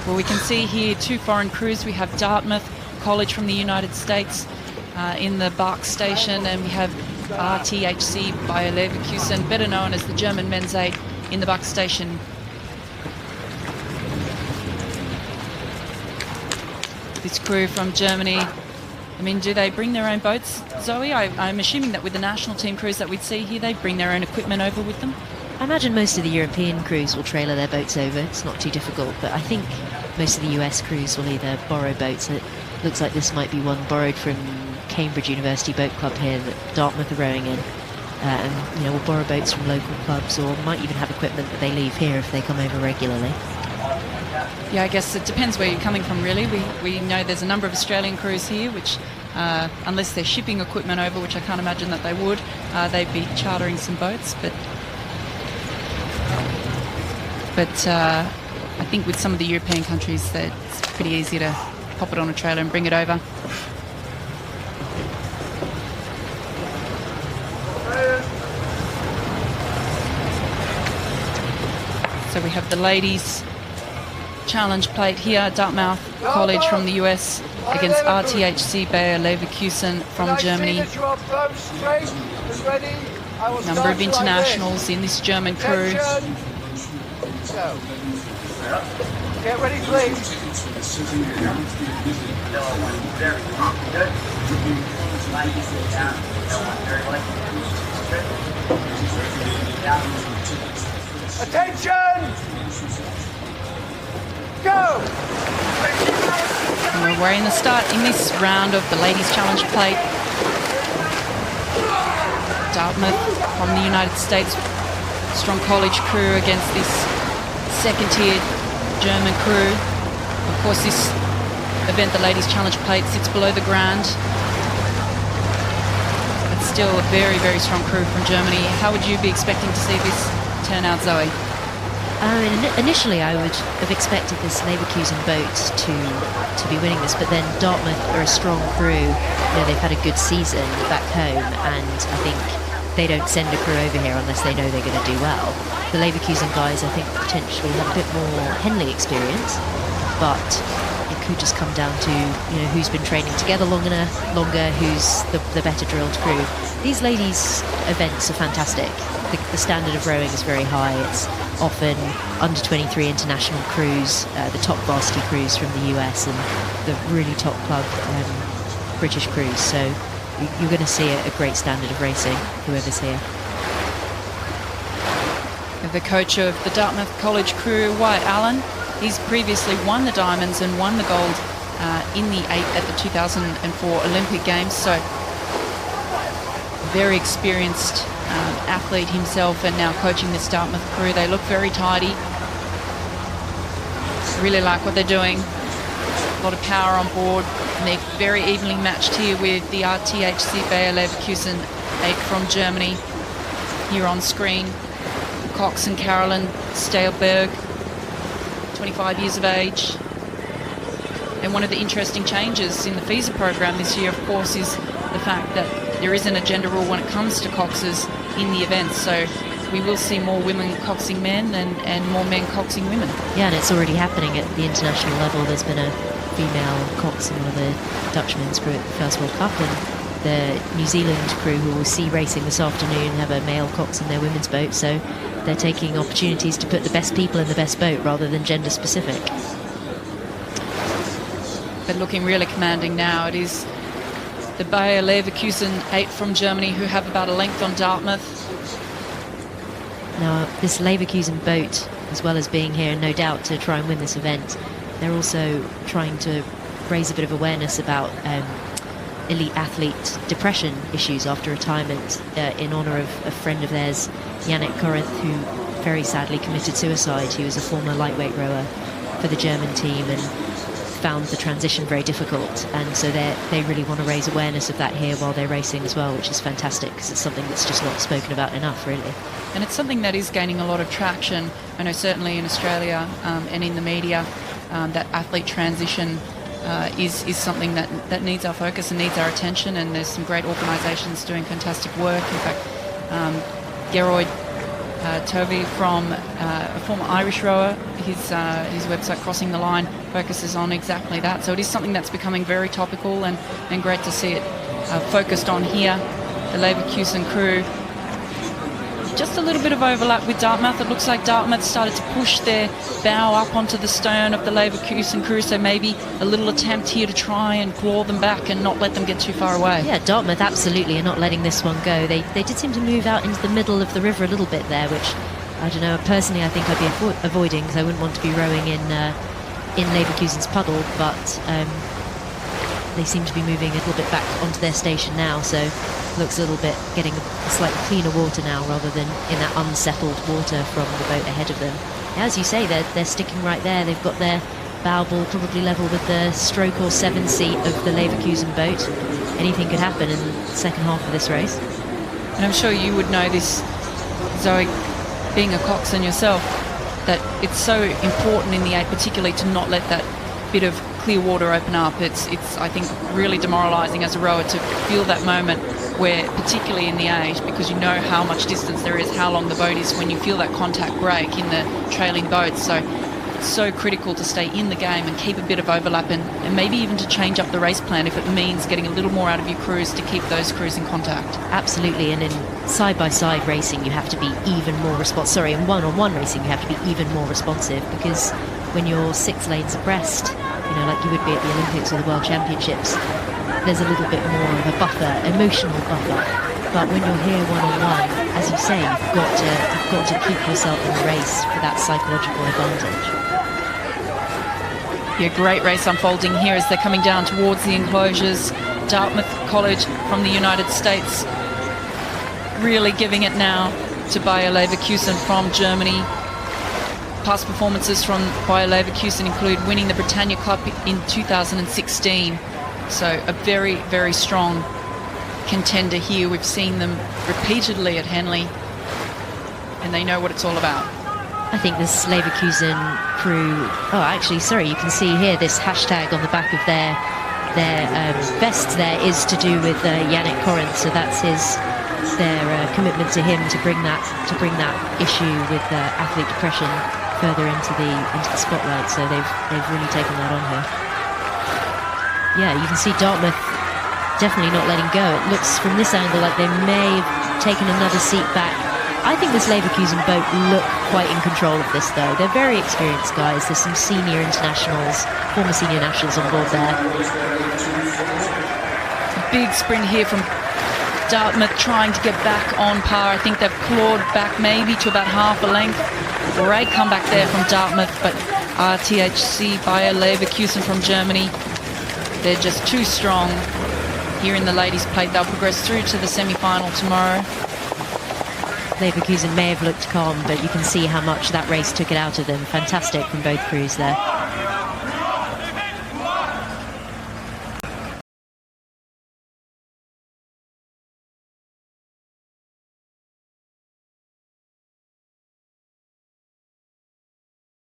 Well, we can see here two foreign crews. We have Dartmouth College from the United States in the Bach station, and we have RTHC Bayer Leverkusen, better known as the German men's eight, in the Bach station. This crew from Germany, I mean, do they bring their own boats, Zoe? I'm assuming that with the national team crews that we'd see here, they bring their own equipment over with them. I imagine most of the European crews will trailer their boats over. It's not too difficult, but I think most of the US crews will either borrow boats. It looks like this might be one borrowed from Cambridge University Boat Club here that Dartmouth are rowing in. And, you know, will borrow boats from local clubs, or might even have equipment that they leave here if they come over regularly. Yeah, I guess it depends where you're coming from, really. We know there's a number of Australian crews here, which, unless they're shipping equipment over, which I can't imagine that they would, they'd be chartering some boats. But I think with some of the European countries, that it's pretty easy to pop it on a trailer and bring it over. So we have the ladies' challenge plate here, Dartmouth College from the US against RTHC Bayer Leverkusen from Germany. Number of internationals in this German crew. Get ready, please. Attention! Go! And we're in the start in this round of the ladies' challenge plate. Dartmouth from the United States, strong college crew against this second-tier German crew. Of course, this event, the ladies' challenge plate, sits below the ground. It's still a very, very strong crew from Germany. How would you be expecting to see this turn out, Zoe? Initially, I would have expected this Leverkusen boat to be winning this, but then Dartmouth are a strong crew. You know, they've had a good season back home, and I think they don't send a crew over here unless they know they're going to do well. The Leverkusen guys, I think, potentially have a bit more Henley experience, but it could just come down to, you know, who's been training together longer, who's the better drilled crew. These ladies' events are fantastic. The standard of rowing is very high. It's often under 23 international crews, the top varsity crews from the US, and the really top club British crews. So you're going to see a great standard of racing, whoever's here. The coach of the Dartmouth College crew, Wyatt Allen, he's previously won the diamonds and won the gold in the 8 at the 2004 Olympic Games. So very experienced athlete himself, and now coaching this Dartmouth crew. They look very tidy. Really like what they're doing. A lot of power on board, and they're very evenly matched here with the RTHC Bayer Leverkusen 8 from Germany here on screen. Cox and Carolyn Steilberg, 25 years of age. And one of the interesting changes in the visa program this year, of course, is the fact that there isn't a gender rule when it comes to coxers in the events. So we will see more women coxing men and more men coxing women. Yeah, and it's already happening at the international level. There's been a female cox in one of the Dutchmen's crew at the First World Cup, and the New Zealand crew, who will see racing this afternoon, have a male cox in their women's boat. So they're taking opportunities to put the best people in the best boat rather than gender specific. But looking really commanding now. It is the Bayer Leverkusen 8 from Germany, who have about a length on Dartmouth. Now, this Leverkusen boat, as well as being here, no doubt, to try and win this event, they're also trying to raise a bit of awareness about elite athlete depression issues after retirement, in honour of a friend of theirs, Yannick Corinth, who very sadly committed suicide. He was a former lightweight rower for the German team and found the transition very difficult, and so they really want to raise awareness of that here while they're racing as well, which is fantastic, because it's something that's just not spoken about enough, really. And it's something that is gaining a lot of traction. I know certainly in Australia and in the media, that athlete transition is something that needs our focus and needs our attention, and there's some great organisations doing fantastic work. In fact, Geroid Toby from a former Irish rower. His website, Crossing the Line, focuses on exactly that. So it is something that's becoming very topical and great to see it focused on here. The Leverkusen crew. Just a little bit of overlap with Dartmouth. It looks like Dartmouth started to push their bow up onto the stern of the Leverkusen crew, so maybe a little attempt here to try and claw them back and not let them get too far away. Yeah, Dartmouth absolutely are not letting this one go. They did seem to move out into the middle of the river a little bit there, which, I don't know, personally I think I'd be avoiding, because I wouldn't want to be rowing in Leverkusen's puddle, but they seem to be moving a little bit back onto their station now, so looks a little bit getting a slightly cleaner water now rather than in that unsettled water from the boat ahead of them. As you say, they're sticking right there. They've got their bow ball probably level with the stroke or 7 seat of the Leverkusen boat. Anything could happen in the second half of this race. And I'm sure you would know this, Zoe, being a coxswain yourself, that it's so important in the 8 particularly to not let that bit of clear water open up. It's I think really demoralising as a rower to feel that moment where, particularly in the 8, because you know how much distance there is, how long the boat is, when you feel that contact break in the trailing boats. So it's so critical to stay in the game and keep a bit of overlap, and maybe even to change up the race plan if it means getting a little more out of your crews to keep those crews in contact. Absolutely, and in side-by-side racing you have to be even more responsive. Sorry, in one-on-one racing you have to be even more responsive, because when you're 6 lanes abreast, you know, like you would be at the Olympics or the World Championships, there's a little bit more of a buffer, emotional buffer. But when you're here one-on-one, as you say, you've got to keep yourself in the race for that psychological advantage. Yeah, great race unfolding here as they're coming down towards the enclosures. Dartmouth College from the United States really giving it now to Bayer Leverkusen from Germany. Past performances from Bayer Leverkusen include winning the Britannia Cup in 2016. So a very, very strong contender here. We've seen them repeatedly at Henley, and they know what it's all about. I think this Leverkusen crew... Oh, actually, sorry, you can see here this hashtag on the back of their vests there is to do with Yannick Corinth. So that's their commitment to him to bring that issue with athlete depression further into the spotlight. So they've really taken that on here. Yeah, you can see Dartmouth definitely not letting go. It looks from this angle like they may have taken another seat back. I think this Leverkusen boat look quite in control of this, though. They're very experienced guys. There's some senior internationals, former senior nationals on board there. Big sprint here from Dartmouth trying to get back on par. I think they've clawed back maybe to about half a length. Great comeback there from Dartmouth, but RTHC Bayer Leverkusen from Germany, they're just too strong here in the ladies' plate. They'll progress through to the semi-final tomorrow. Leverkusen may have looked calm, but you can see how much that race took it out of them. Fantastic from both crews there.